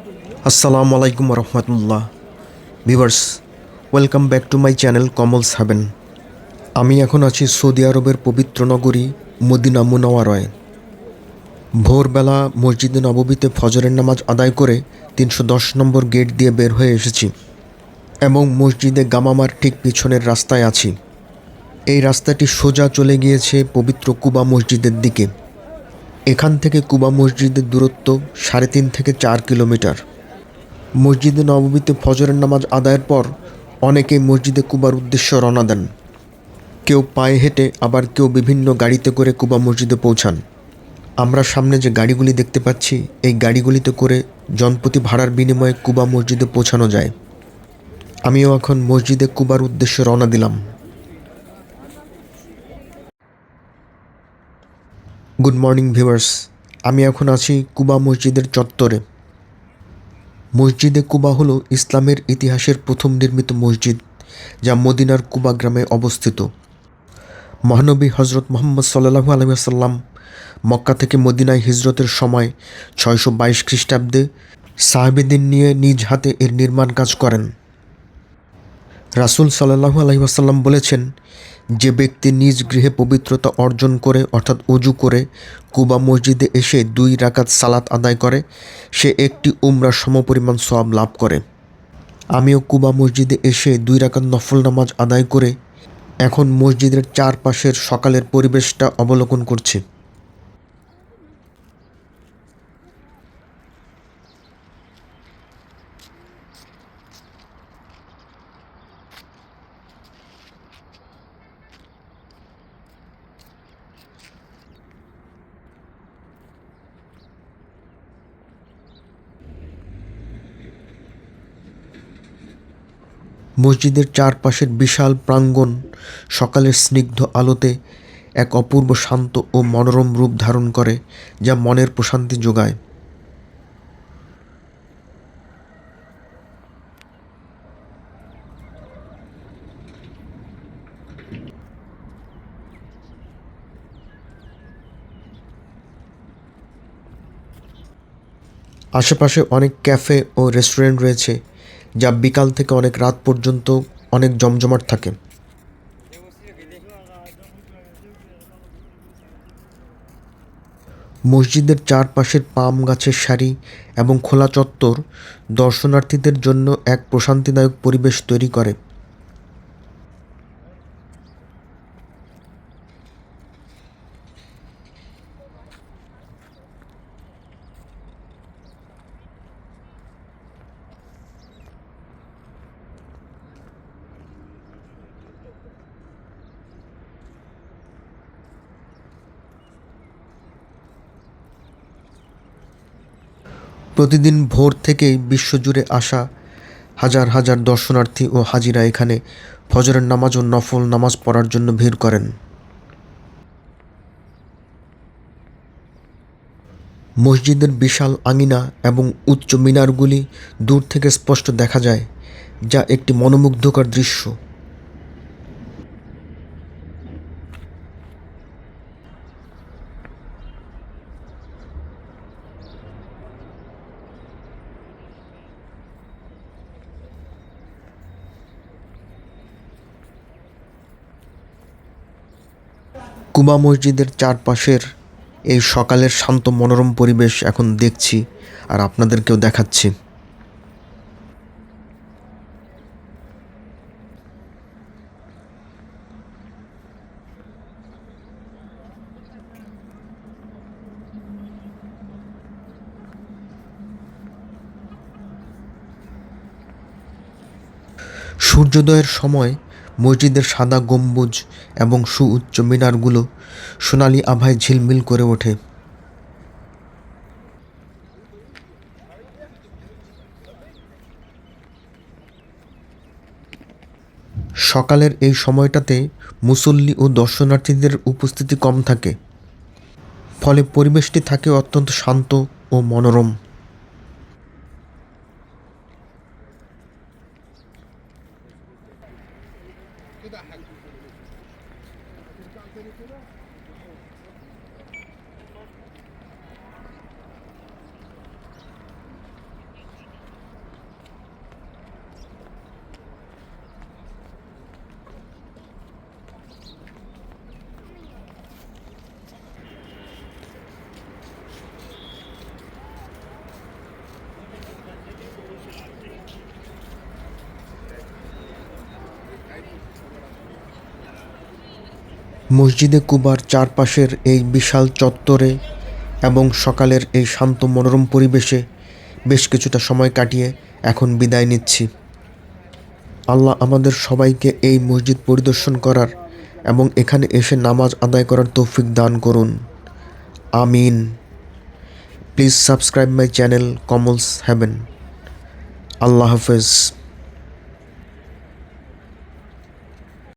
আসসালামু আলাইকুম রহমতুল্লাহ viewers, welcome back to my channel Komol's Heaven. আমি এখন আছি সৌদি আরবের পবিত্র নগরী মদিনা মুনাওয়ারায়। ভোরবেলা মসজিদে নববীতে ফজরের নামাজ আদায় করে ৩১০ নম্বর গেট দিয়ে বের হয়ে এসেছি এবং মসজিদে গামামার ঠিক পিছনের রাস্তায় আছি। এই রাস্তাটি সোজা চলে গিয়েছে পবিত্র কুবা মসজিদের দিকে। এখান থেকে কুবা মসজিদের দূরত্ব ৩.৫ থেকে ৪ কিলোমিটার। মসজিদে নববীতে ফজরের নামাজ আদায়ের পর অনেকেই মসজিদে কুবার উদ্দেশ্যে রওনা দেন। কেউ পায়ে হেঁটে, আবার কেউ বিভিন্ন গাড়িতে করে কুবা মসজিদে পৌঁছান। আমরা সামনে যে গাড়িগুলি দেখতে পাচ্ছি, এই গাড়িগুলিতে করে জনপ্রতি ভাড়ার বিনিময়ে কুবা মসজিদে পৌঁছানো যায়। আমিও এখন মসজিদে কুবার উদ্দেশ্যে রওনা দিলাম। গুড মর্নিং ভিউয়ার্স, আমি এখন আছি কুবা মসজিদের চত্বরে। মসজিদে কুবা হলো ইসলামের ইতিহাসের প্রথম নির্মিত মসজিদ, যা মদিনার কুবা গ্রামে অবস্থিত। মহানবী হজরত মুহাম্মদ সাল্লাল্লাহু আলাইহি ওয়াসাল্লাম মক্কা থেকে মদিনায় হিজরতের সময় ৬২২ খ্রিস্টাব্দে সাহাবীদের নিয়ে নিজ হাতে এর নির্মাণ কাজ করেন। রাসূল সাল্লাল্লাহু আলাইহি ওয়াসাল্লাম বলেছেন, যে ব্যক্তি নিজ গৃহে পবিত্রতা অর্জন করে অর্থাৎ ওযু করে কুবা মসজিদে এসে ২ রাকাত সালাত আদায় করে, সে একটি উমরার সমপরিমাণ সওয়াব লাভ করে। আমিও কুবা মসজিদে এসে ২ রাকাত নফল নামাজ আদায় করে এখন মসজিদের চারপাশের সকালের পরিবেশটা অবলোকন করছি। মসজিদের চারপাশের বিশাল প্রাঙ্গণ সকালের স্নিগ্ধ আলোতে এক অপূর্ব শান্ত ও মনোরম রূপ ধারণ করে, যা মনের প্রশান্তি যোগায়। আশেপাশে অনেক ক্যাফে ও রেস্টুরেন্ট রয়েছে, যা বিকাল থেকে অনেক রাত পর্যন্ত অনেক জমজমাট থাকে। মসজিদের চারপাশের পাম গাছের সারি এবং খোলা চত্বর দর্শনার্থীদের জন্য এক প্রশান্তিদায়ক পরিবেশ তৈরি করে। প্রতিদিন ভোর থেকেই বিশ্বজুড়ে আসা হাজার হাজার দর্শনার্থী ও হাজিরা এখানে ফজরের নামাজ ও নফল নামাজ পড়ার জন্য ভিড় করেন। মসজিদের বিশাল আঙিনা এবং উচ্চ মিনারগুলি দূর থেকে স্পষ্ট দেখা যায়, যা একটি মনোমুগ্ধকর দৃশ্য। কুবা মসজিদের চারপাশের এই সকালের শান্ত মনোরম পরিবেশ এখন দেখছি আর আপনাদেরকেও দেখাচ্ছি। সূর্যোদয়ের সময় মসজিদের সাদা গম্বুজ এবং সুউচ্চ মিনারগুলো সোনালি আভায় ঝিলমিল করে ওঠে। সকালের এই সময়টাতে মুসল্লি ও দর্শনার্থীদের উপস্থিতি কম থাকে, ফলে পরিবেশটি থাকে অত্যন্ত শান্ত ও মনোরম। মসজিদে কুবার চারপাশের এই বিশাল চত্বরে এবং সকালের এই শান্ত মনোরম পরিবেশে বেশ কিছুটা সময় কাটিয়ে এখন বিদায় নিচ্ছি। আল্লাহ আমাদের সবাইকে এই মসজিদ পরিদর্শন করার এবং এখানে এসে নামাজ আদায় করার তৌফিক দান করুন। আমিন। Please subscribe my channel Komol's Heaven. Allah হাফেজ।